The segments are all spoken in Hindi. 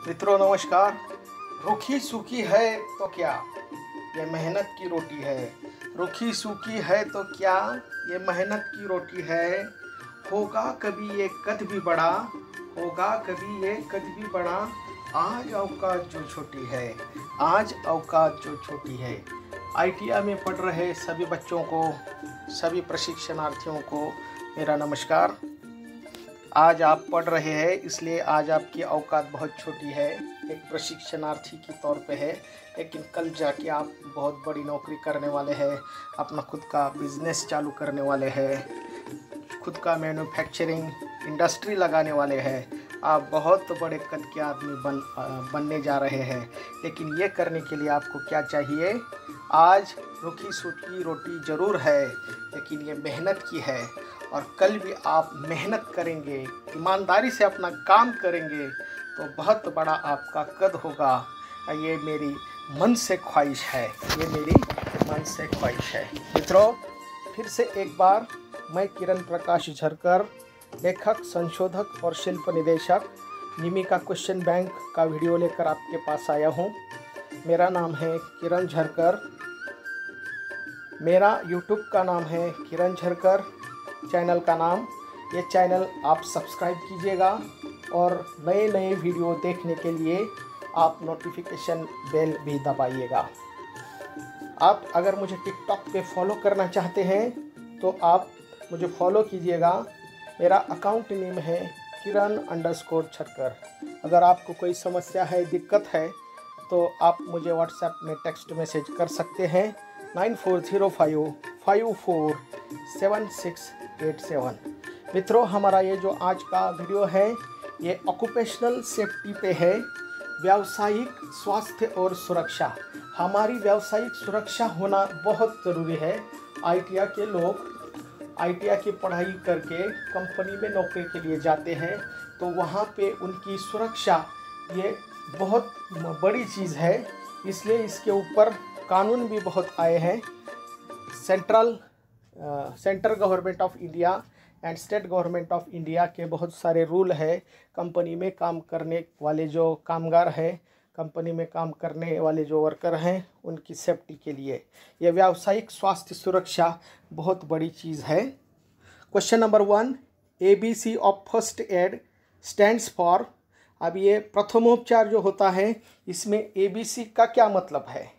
मित्रों नमस्कार। रूखी सूखी है तो क्या, ये मेहनत की रोटी है। रूखी सूखी है तो क्या, ये मेहनत की रोटी है। होगा कभी ये कद भी बड़ा, होगा कभी ये कद भी बड़ा। आज औकात जो छोटी है, आज औकात जो छोटी है। आईटीआई में पढ़ रहे सभी बच्चों को, सभी प्रशिक्षणार्थियों को मेरा नमस्कार। आज आप पढ़ रहे हैं इसलिए आज आपकी औकात बहुत छोटी है, एक प्रशिक्षणार्थी के तौर पे है, लेकिन कल जाके आप बहुत बड़ी नौकरी करने वाले हैं, अपना खुद का बिजनेस चालू करने वाले हैं, खुद का मैन्युफैक्चरिंग इंडस्ट्री लगाने वाले हैं। आप बहुत बड़े कद के आदमी बनने जा रहे हैं। लेकिन ये करने के लिए आपको क्या चाहिए? आज रूखी सूखी रोटी ज़रूर है, लेकिन ये मेहनत की है। और कल भी आप मेहनत करेंगे, ईमानदारी से अपना काम करेंगे तो बहुत बड़ा आपका कद होगा। ये मेरी मन से ख्वाहिश है, ये मेरी मन से ख्वाहिश है। मित्रों, फिर से एक बार मैं किरण प्रकाश झरकर, लेखक, संशोधक और शिल्प निदेशक, निमिका क्वेश्चन बैंक का वीडियो लेकर आपके पास आया हूँ। मेरा नाम है किरण झरकर, मेरा यूट्यूब का नाम है किरण झरकर, चैनल का नाम। ये चैनल आप सब्सक्राइब कीजिएगा और नए नए वीडियो देखने के लिए आप नोटिफिकेशन बेल भी दबाइएगा। आप अगर मुझे टिकटॉक पे फॉलो करना चाहते हैं तो आप मुझे फॉलो कीजिएगा। मेरा अकाउंट नेम है किरण_झरकर। अगर आपको कोई समस्या है, दिक्कत है तो आप मुझे व्हाट्सएप में टेक्स्ट मैसेज कर सकते हैं 9405547687। मित्रों, हमारा ये जो आज का वीडियो है ये ऑक्यूपेशनल सेफ्टी पे है, व्यावसायिक स्वास्थ्य और सुरक्षा। हमारी व्यावसायिक सुरक्षा होना बहुत ज़रूरी है। आईटीआई के लोग आईटीआई की पढ़ाई करके कंपनी में नौकरी के लिए जाते हैं तो वहाँ पे उनकी सुरक्षा ये बहुत बड़ी चीज़ है, इसलिए इसके ऊपर कानून भी बहुत आए हैं। Central government of India and state government of India के बहुत सारे रूल है। कंपनी में काम करने वाले जो कामगार हैं, कंपनी में काम करने वाले जो वर्कर हैं, उनकी सेफ्टी के लिए यह व्यावसायिक स्वास्थ्य सुरक्षा बहुत बड़ी चीज़ है। Question number 1, ABC of first aid stands for. अब ये प्रथमोपचार जो होता है इसमें ABC का क्या मतलब है?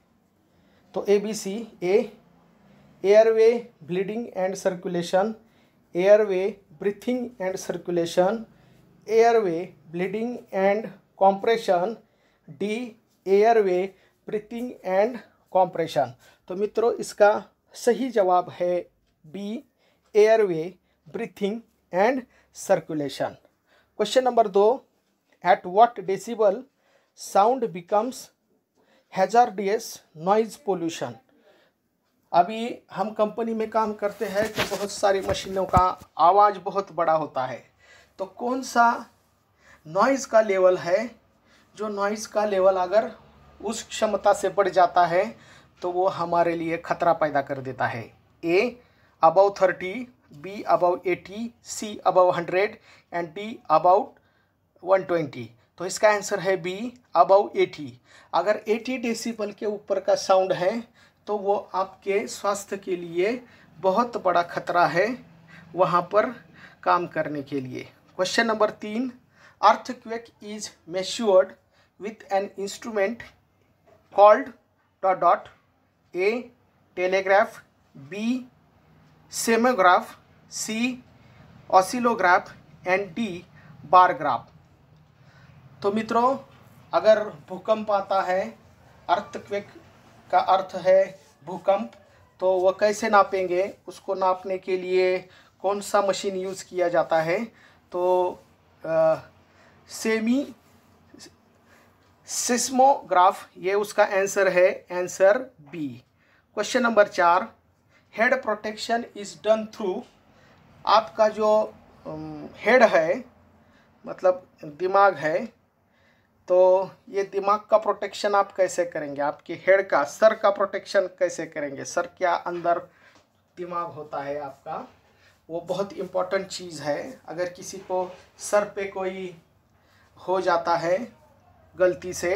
तो ABC, A airway bleeding and circulation, airway breathing and circulation, airway bleeding and compression, D airway breathing and compression. तो मित्रों, इसका सही जवाब है B, airway breathing and circulation. Question number 2, at what decibel sound becomes hazardous noise pollution. अभी हम कंपनी में काम करते हैं तो बहुत सारी मशीनों का आवाज़ बहुत बड़ा होता है। तो कौन सा नॉइज़ का लेवल है, जो नॉइज़ का लेवल अगर उस क्षमता से बढ़ जाता है तो वो हमारे लिए खतरा पैदा कर देता है? A above 30, B above 80, C above 100 and D about 120। तो इसका आंसर है बी, अबव 80। अगर 80 डेसिबल के ऊपर का साउंड है तो वो आपके स्वास्थ्य के लिए बहुत बड़ा खतरा है वहाँ पर काम करने के लिए। Question number 3, earthquake is measured with an instrument called dot dot. A telegraph, B seismograph, C oscillograph and D bargraph. तो मित्रों, अगर भूकंप आता है, अर्थक्वेक का अर्थ है भूकंप, तो वह कैसे नापेंगे? उसको नापने के लिए कौन सा मशीन यूज़ किया जाता है? तो सेस्मोग्राफ, ये उसका आंसर है, answer B. Question number 4, head protection is done through. आपका जो हेड है मतलब दिमाग है, तो ये दिमाग का प्रोटेक्शन आप कैसे करेंगे? आपके हेड का, सर का प्रोटेक्शन कैसे करेंगे? सर के अंदर दिमाग होता है आपका, वो बहुत इम्पोर्टेंट चीज़ है। अगर किसी को सर पे कोई हो जाता है गलती से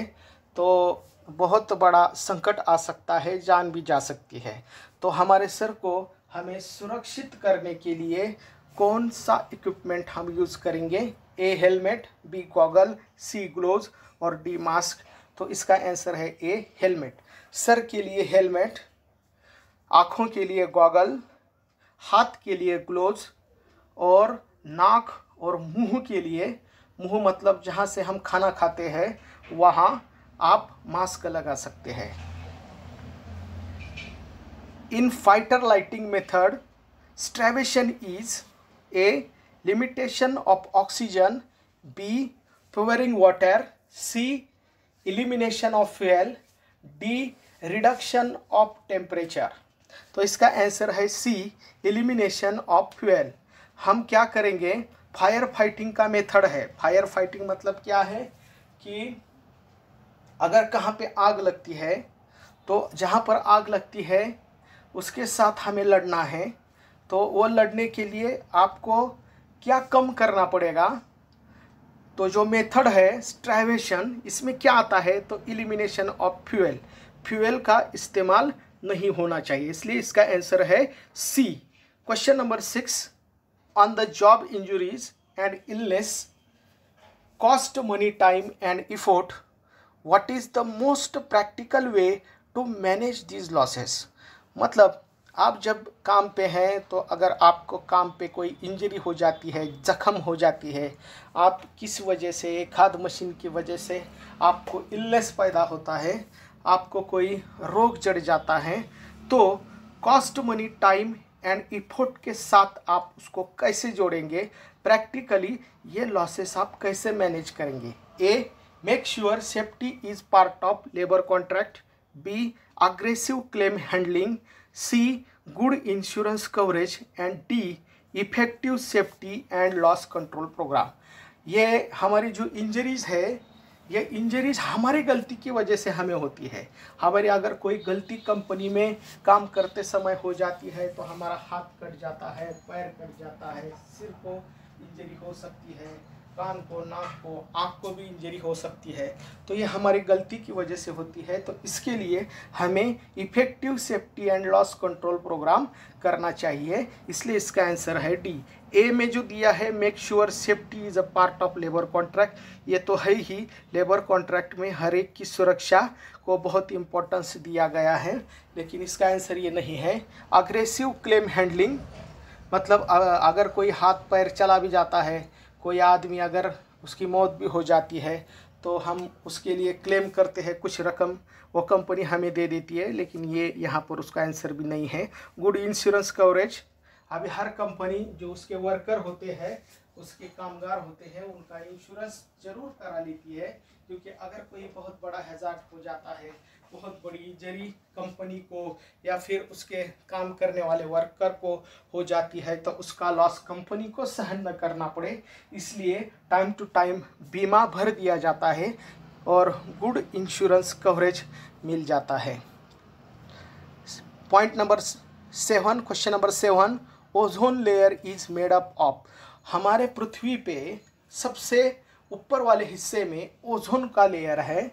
तो बहुत बड़ा संकट आ सकता है, जान भी जा सकती है। तो हमारे सर को हमें सुरक्षित करने के लिए कौन सा इक्विपमेंट हम यूज़ करेंगे? ए हेलमेट, बी गॉगल, सी ग्लोव्स और डी मास्क। तो इसका आंसर है ए हेलमेट। सर के लिए हेलमेट, आँखों के लिए गॉगल, हाथ के लिए ग्लोव्स और नाक और मुंह के लिए, मुंह मतलब जहाँ से हम खाना खाते हैं वहाँ आप मास्क लगा सकते हैं। In fighter lighting method starvation is a limitation of oxygen, B pouring water, C elimination of fuel, D reduction of temperature. तो इसका आंसर है सी एलिमिनेशन ऑफ फ्यूल। हम क्या करेंगे? फायर फाइटिंग का मेथड है। फायर फाइटिंग मतलब क्या है कि अगर कहाँ पे आग लगती है तो जहाँ पर आग लगती है उसके साथ हमें लड़ना है। तो वो लड़ने के लिए आपको क्या कम करना पड़ेगा? तो जो मेथड है स्ट्राइवेशन, इसमें क्या आता है? तो एलिमिनेशन ऑफ फ्यूल, फ्यूल का इस्तेमाल नहीं होना चाहिए, इसलिए इसका आंसर है C. Question number 6, on the job injuries and illness cost money, time and effort, what is the most practical way to manage these losses? मतलब आप जब काम पे हैं तो अगर आपको काम पे कोई इंजरी हो जाती है, ज़ख्म हो जाती है, आप किस वजह से, एक खाद मशीन की वजह से आपको इलनेस पैदा होता है, आपको कोई रोग जड़ जाता है, तो cost money, time and effort के साथ आप उसको कैसे जोड़ेंगे? प्रैक्टिकली ये लॉसेस आप कैसे मैनेज करेंगे? A, make sure safety is part of labour contract, B aggressive claim handling, C good insurance coverage and D effective safety and loss control programme. ये हमारी जो इंजरीज है, ये इंजरीज हमारी गलती की वजह से हमें होती है। हमारी अगर कोई गलती कंपनी में काम करते समय हो जाती है तो हमारा हाथ कट जाता है, पैर कट जाता है, सिर को इंजरी हो सकती है, कान को, नाक को, आँख को भी इंजरी हो सकती है। तो ये हमारी गलती की वजह से होती है। तो इसके लिए हमें effective safety and loss control programme करना चाहिए, इसलिए इसका आंसर है डी। ए में जो दिया है make sure safety is a part of labour contract, ये तो है ही। लेबर कॉन्ट्रैक्ट में हर एक की सुरक्षा को बहुत इंपॉर्टेंस दिया गया है, लेकिन इसका आंसर ये नहीं है। अग्रेसिव क्लेम हैंडलिंग मतलब अगर कोई हाथ पैर चला भी जाता है, कोई आदमी अगर उसकी मौत भी हो जाती है तो हम उसके लिए क्लेम करते हैं कुछ रकम, वो कंपनी हमें दे देती है, लेकिन ये यहाँ पर उसका आंसर भी नहीं है। गुड इंश्योरेंस कवरेज, अभी हर कंपनी जो उसके वर्कर होते हैं, उसके कामगार होते हैं, उनका इंश्योरेंस जरूर करा लेती है, क्योंकि अगर कोई बहुत बड़ा हैजार्ड हो जाता है, बहुत बड़ी इंजरी कंपनी को या फिर उसके काम करने वाले वर्कर को हो जाती है तो उसका लॉस कंपनी को सहन न करना पड़े, इसलिए टाइम टू टाइम बीमा भर दिया जाता है और गुड इंश्योरेंस कवरेज मिल जाता है। Point number 7, question number 7, ozone layer is made up of. हमारे पृथ्वी पे सबसे ऊपर वाले हिस्से में ओजोन का लेयर है,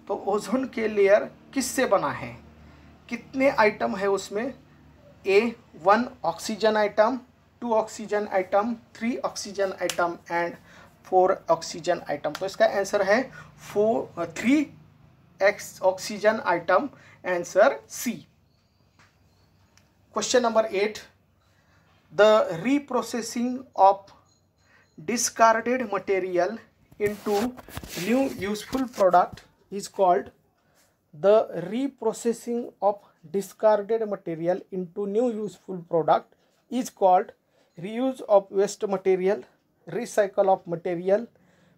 तो ओजोन के लेयर किससे बना है? कितने आइटम है उसमें? A 1 oxygen item, 2 oxygen item, 3 oxygen item and 4 oxygen item. तो इसका आंसर है 3 oxygen item, answer C. Question number 8, the reprocessing of discarded material into new useful product is called, the reprocessing of discarded material into new useful product is called reuse of waste material, recycle of material,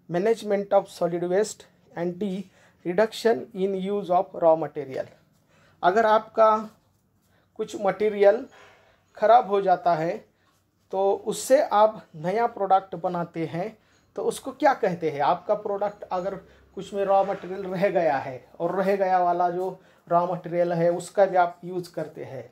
management of solid waste and D reduction in use of raw material। अगर आपका कुछ मटेरियल खराब हो जाता है तो उससे आप नया प्रोडक्ट बनाते हैं, तो उसको क्या कहते हैं? आपका प्रोडक्ट अगर कुछ में रॉ मटेरियल रह गया है और रह गया वाला जो रॉ मटेरियल है उसका भी आप यूज़ करते हैं,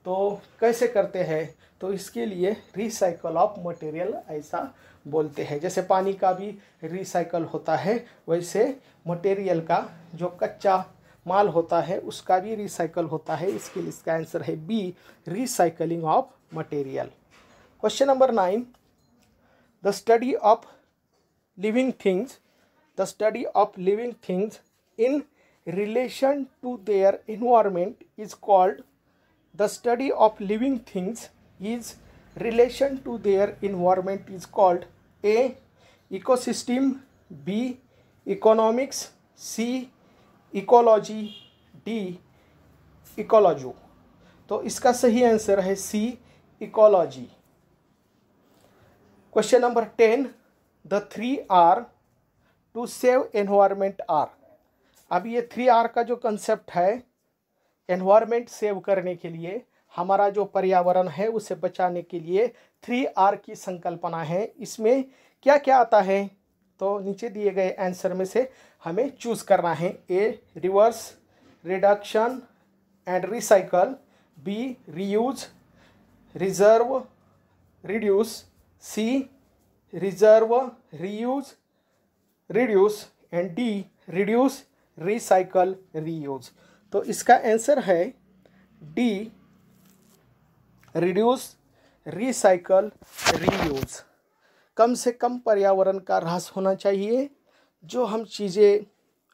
तो कैसे करते हैं? तो इसके लिए रिसाइकल ऑफ मटेरियल ऐसा बोलते हैं। जैसे पानी का भी रिसाइकल होता है, वैसे मटेरियल का जो कच्चा माल होता है उसका भी रिसाइकल होता है। इसके लिए इसका आंसर है B, recycling of material. Question number 9, the study of living things, the study of living things in relation to their environment is called, the study of living things is relation to their environment is called A, ecosystem, B, economics, C, ecology, D, ecology। तो इसका सही आंसर है सी, इकोलॉजी। क्वेश्चन नंबर 10, द 3R to save environment are. अब ये 3R का जो कंसेप्ट है, एनवायरमेंट सेव करने के लिए, हमारा जो पर्यावरण है उसे बचाने के लिए 3R की संकल्पना है। इसमें क्या क्या आता है? तो नीचे दिए गए आंसर में से हमें चूज़ करना है। A, reverse, reduction and recycle, B, reuse, reserve, reduce, C, reserve, reuse, reduce and D, reduce, recycle, reuse. तो इसका आंसर है डी, रिड्यूस, रिसाइकल, रीयूज। कम से कम पर्यावरण का ह्रास होना चाहिए। जो हम चीज़ें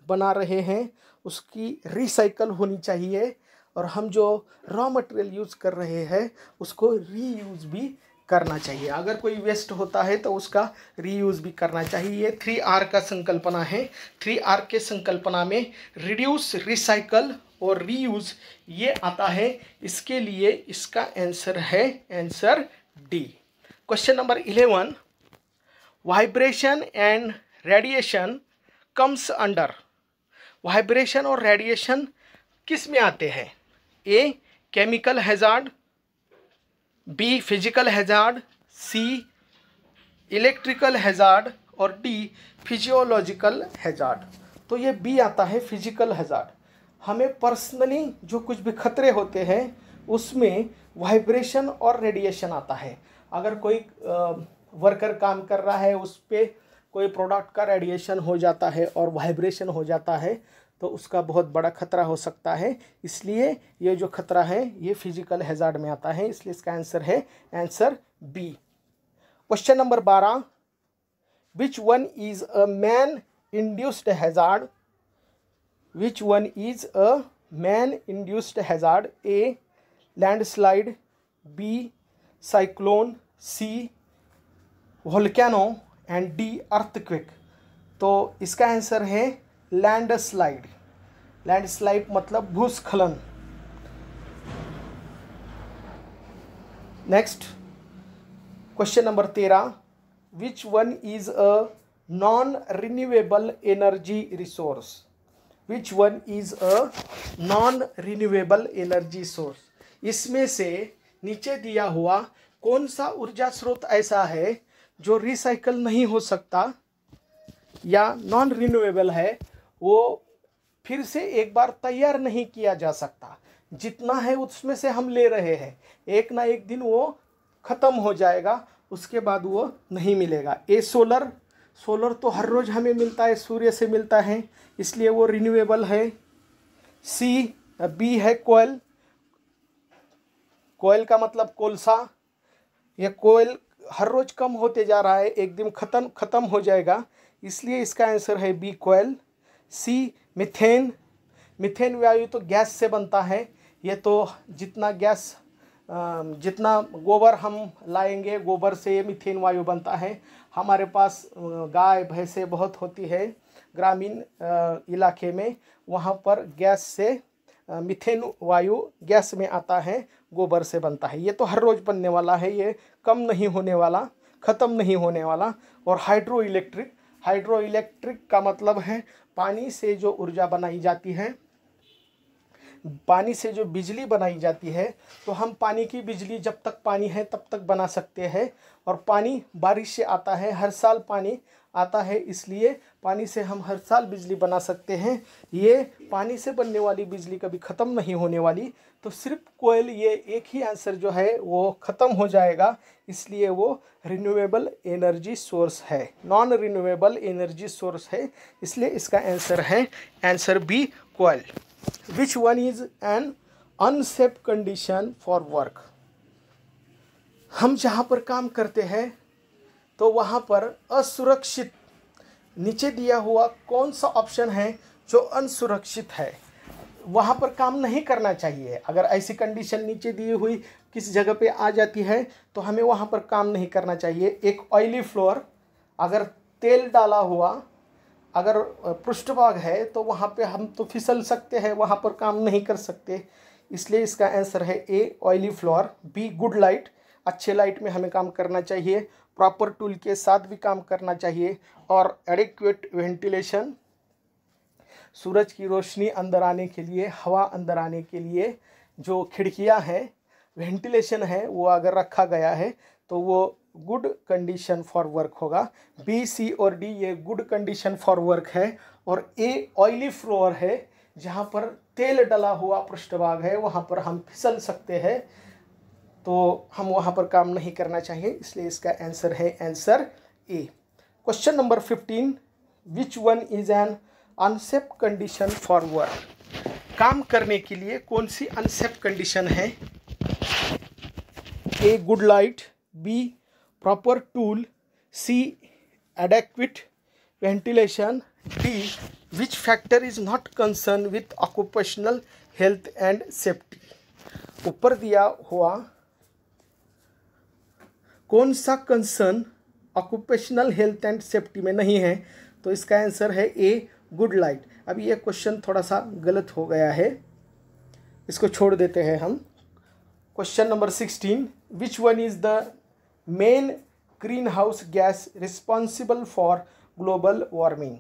बना रहे हैं उसकी रिसाइकल होनी चाहिए, और हम जो रॉ मटेरियल यूज़ कर रहे हैं उसको रीयूज भी करना चाहिए। अगर कोई वेस्ट होता है तो उसका रीयूज़ भी करना चाहिए। ये 3R का संकल्पना है। 3R के संकल्पना में रिड्यूस, रिसाइकल और रीयूज़ ये आता है। इसके लिए इसका आंसर है answer D. Question number 11, vibration and radiation comes under. Vibration और रेडिएशन किस में आते हैं? A, chemical hazard, B, physical hazard, C, electrical hazard और डी, फिजियोलॉजिकल हैजार्ड। तो ये बी आता है, फिजिकल हैजार्ड। हमें पर्सनली जो कुछ भी खतरे होते हैं उसमें वाइब्रेशन और रेडिएशन आता है। अगर कोई वर्कर काम कर रहा है, उस पर कोई प्रोडक्ट का रेडिएशन हो जाता है और वाइब्रेशन हो जाता है तो उसका बहुत बड़ा खतरा हो सकता है। इसलिए ये जो खतरा है ये फिजिकल हैजार्ड में आता है। इसलिए इसका आंसर है answer B. Question number 12, which one is a man induced hazard? Which one is a man induced hazard? A, landslide, B, cyclone, C, volcano and D, earthquake. तो इसका आंसर है लैंडस्लाइड। लैंडस्लाइड मतलब भूस्खलन। Next question number 13, which one is a non renewable energy resource? Which one is a non renewable energy source? इसमें से नीचे दिया हुआ कौन सा ऊर्जा स्रोत ऐसा है जो रिसाइकल नहीं हो सकता या नॉन रिन्यूएबल है, वो फिर से एक बार तैयार नहीं किया जा सकता? जितना है उसमें से हम ले रहे हैं, एक ना एक दिन वो ख़त्म हो जाएगा, उसके बाद वो नहीं मिलेगा। ए, सोलर। सोलर तो हर रोज़ हमें मिलता है, सूर्य से मिलता है, इसलिए वो रिन्यूएबल है। सी, बी है कोयल। कोयल का मतलब कोलसा। ये कोयल हर रोज़ कम होते जा रहा है, एक दिन ख़त्म हो जाएगा, इसलिए इसका आंसर है बी, कोयल। सी, मीथेन। मीथेन वायु तो गैस से बनता है। ये तो जितना गोबर हम लाएंगे, गोबर से ये मीथेन वायु बनता है। हमारे पास गाय भैंसें बहुत होती है ग्रामीण इलाके में, वहाँ पर गैस से मीथेन वायु गैस में आता है, गोबर से बनता है। ये तो हर रोज़ बनने वाला है, ये कम नहीं होने वाला, ख़त्म नहीं होने वाला। और हाइड्रो इलेक्ट्रिक। हाइड्रो इलेक्ट्रिक का मतलब है पानी से जो ऊर्जा बनाई जाती है, पानी से जो बिजली बनाई जाती है, तो हम पानी की बिजली जब तक पानी है तब तक बना सकते हैं। और पानी बारिश से आता है, हर साल पानी आता है, इसलिए पानी से हम हर साल बिजली बना सकते हैं। ये पानी से बनने वाली बिजली कभी ख़त्म नहीं होने वाली, तो सिर्फ कोयल ये एक ही आंसर जो है वो ख़त्म हो जाएगा, इसलिए वो रिन्यूएबल एनर्जी सोर्स है, नॉन रिन्यूएबल एनर्जी सोर्स है, इसलिए इसका आंसर है आंसर बी कोयल। Which one is an unsafe condition for work. हम जहाँ पर काम करते हैं तो वहाँ पर असुरक्षित, नीचे दिया हुआ कौन सा ऑप्शन है जो अनसुरक्षित है, वहाँ पर काम नहीं करना चाहिए। अगर ऐसी कंडीशन नीचे दी हुई किस जगह पे आ जाती है तो हमें वहाँ पर काम नहीं करना चाहिए। एक ऑयली फ्लोर, अगर तेल डाला हुआ अगर पृष्ठभाग है तो वहाँ पे हम तो फिसल सकते हैं, वहाँ पर काम नहीं कर सकते, इसलिए इसका आंसर है A oily floor. B good light, अच्छे लाइट में हमें काम करना चाहिए, प्रॉपर टूल के साथ भी काम करना चाहिए, और एडिक्वेट वेंटिलेशन, सूरज की रोशनी अंदर आने के लिए, हवा अंदर आने के लिए जो खिड़कियां हैं, वेंटिलेशन है, वो अगर रखा गया है तो वो गुड कंडीशन फॉर वर्क होगा। बी, सी और डी ये गुड कंडीशन फॉर वर्क है, और ए ऑयली फ्लोर है, जहाँ पर तेल डला हुआ पृष्ठभाग है, वहाँ पर हम फिसल सकते हैं, तो हम वहाँ पर काम नहीं करना चाहिए, इसलिए इसका आंसर है answer A. Question number 15, which one is an unsafe condition for work. काम करने के लिए कौन सी अनसेफ कंडीशन है। A good light, B proper tool, C adequate ventilation, D which factor is not concern with occupational health and safety. ऊपर दिया हुआ कौन सा concern occupational health and safety में नहीं है, तो इसका आंसर है ए गुड लाइट। अभी ये क्वेश्चन थोड़ा सा गलत हो गया है, इसको छोड़ देते हैं हम। Question number 16, which one is the main green house gas responsible for global warming.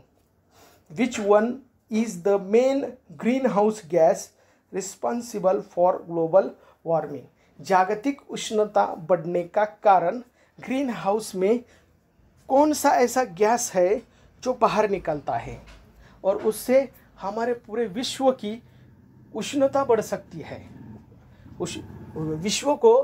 Which one is the main green house gas responsible for global warming. जागतिक उष्णता बढ़ने का कारण ग्रीन हाउस में कौन सा ऐसा गैस है जो बाहर निकलता है और उससे हमारे पूरे विश्व की उष्णता बढ़ सकती है, उस विश्व को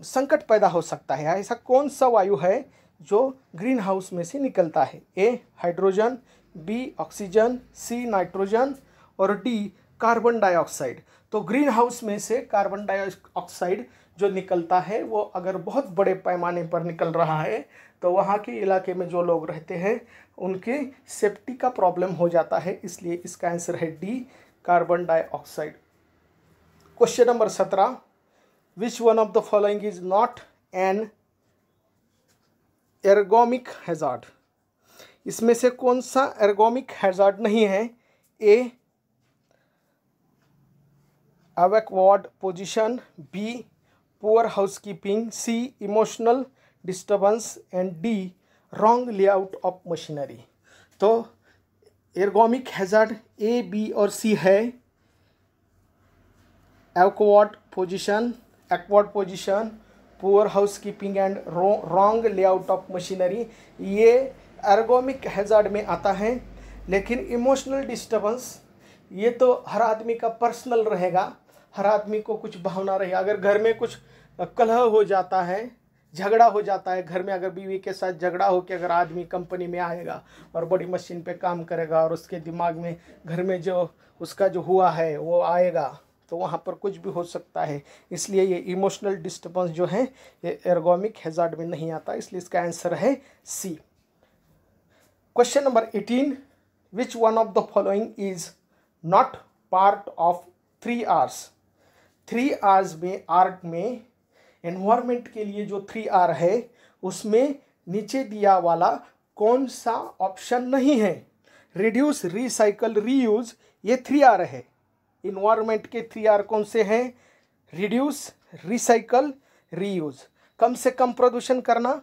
संकट पैदा हो सकता है। ऐसा कौन सा वायु है जो ग्रीन हाउस में से निकलता है। A hydrogen, B oxygen, C nitrogen और डी कार्बन डाइऑक्साइड। तो ग्रीन हाउस में से कार्बन डाइऑक्साइड जो निकलता है वो अगर बहुत बड़े पैमाने पर निकल रहा है तो वहाँ के इलाके में जो लोग रहते हैं उनके सेफ्टी का प्रॉब्लम हो जाता है, इसलिए इसका आंसर है D carbon dioxide. Question number 17, which one of the following is not an ergonomic hazard. इसमें से कौन सा एर्गोमिक हैजार्ड नहीं है। ए awkward position, B poor housekeeping, C emotional disturbance and D wrong layout of machinery। तो एर्गोमिक हैजार्ड ए, बी और सी है। awkward position, poor housekeeping and wrong layout of machinery ये एर्गोमिक हैजार्ड में आता है, लेकिन इमोशनल डिस्टर्बेंस ये तो हर आदमी का पर्सनल रहेगा, हर आदमी को कुछ भावना रहेगा। अगर घर में कुछ कलह हो जाता है, झगड़ा हो जाता है घर में, अगर बीवी के साथ झगड़ा हो के अगर आदमी कंपनी में आएगा और बड़ी मशीन पे काम करेगा और उसके दिमाग में घर में जो उसका जो हुआ है वो आएगा, तो वहाँ पर कुछ भी हो सकता है, इसलिए ये इमोशनल डिस्टर्बेंस जो है ये एर्गोमिक हैजार्ड में नहीं आता, इसलिए इसका आंसर है C. Question number 18, which one of the following is not part of 3 R's। 3 R's में आर्ट में एनवायरमेंट के लिए जो 3 R है उसमें नीचे दिया वाला कौन सा ऑप्शन नहीं है। रिड्यूस, रिसाइकल, रीयूज ये 3 R है। इन्वायरमेंट के 3 R कौन से हैं। Reduce, recycle, reuse. कम से कम प्रदूषण करना,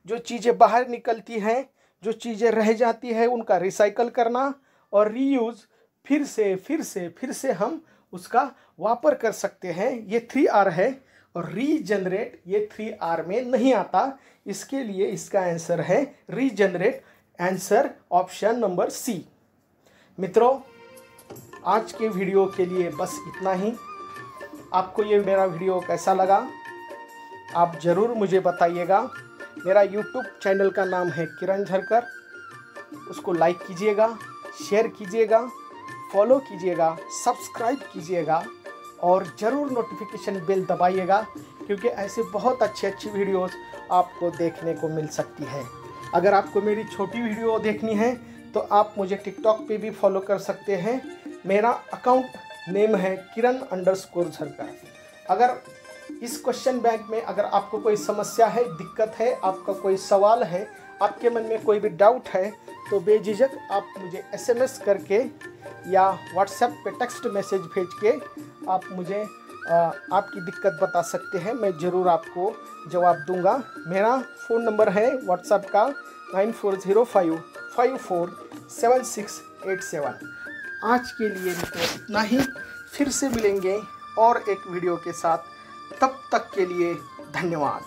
जो चीज़ें बाहर निकलती हैं, जो चीज़ें रह जाती है उनका रिसाइकल करना, और रीयूज फिर से हम उसका वापर कर सकते हैं, ये 3 R है। और रीजनरेट ये 3 R में नहीं आता, इसके लिए इसका आंसर है regenerate, answer option number C. मित्रों, आज के वीडियो के लिए बस इतना ही। आपको ये मेरा वीडियो कैसा लगा आप ज़रूर मुझे बताइएगा। मेरा YouTube चैनल का नाम है किरण झरकर, उसको लाइक कीजिएगा, शेयर कीजिएगा, फॉलो कीजिएगा, सब्सक्राइब कीजिएगा और ज़रूर नोटिफिकेशन बेल दबाइएगा, क्योंकि ऐसे बहुत अच्छी वीडियोस आपको देखने को मिल सकती है। अगर आपको मेरी छोटी वीडियो देखनी है तो आप मुझे टिकटॉक पे भी फॉलो कर सकते हैं। मेरा अकाउंट नेम है kiran_झरकर। अगर इस क्वेश्चन बैंक में अगर आपको कोई समस्या है, दिक्कत है, आपका कोई सवाल है, आपके मन में कोई भी डाउट है, तो बेझिझक आप मुझे SMS करके या व्हाट्सएप पे टेक्स्ट मैसेज भेज के आप मुझे आपकी दिक्कत बता सकते हैं। मैं ज़रूर आपको जवाब दूंगा। मेरा फ़ोन नंबर है व्हाट्सएप का 9405547687। आज के लिए इतना ही, फिर से मिलेंगे और एक वीडियो के साथ। तब तक के लिए धन्यवाद।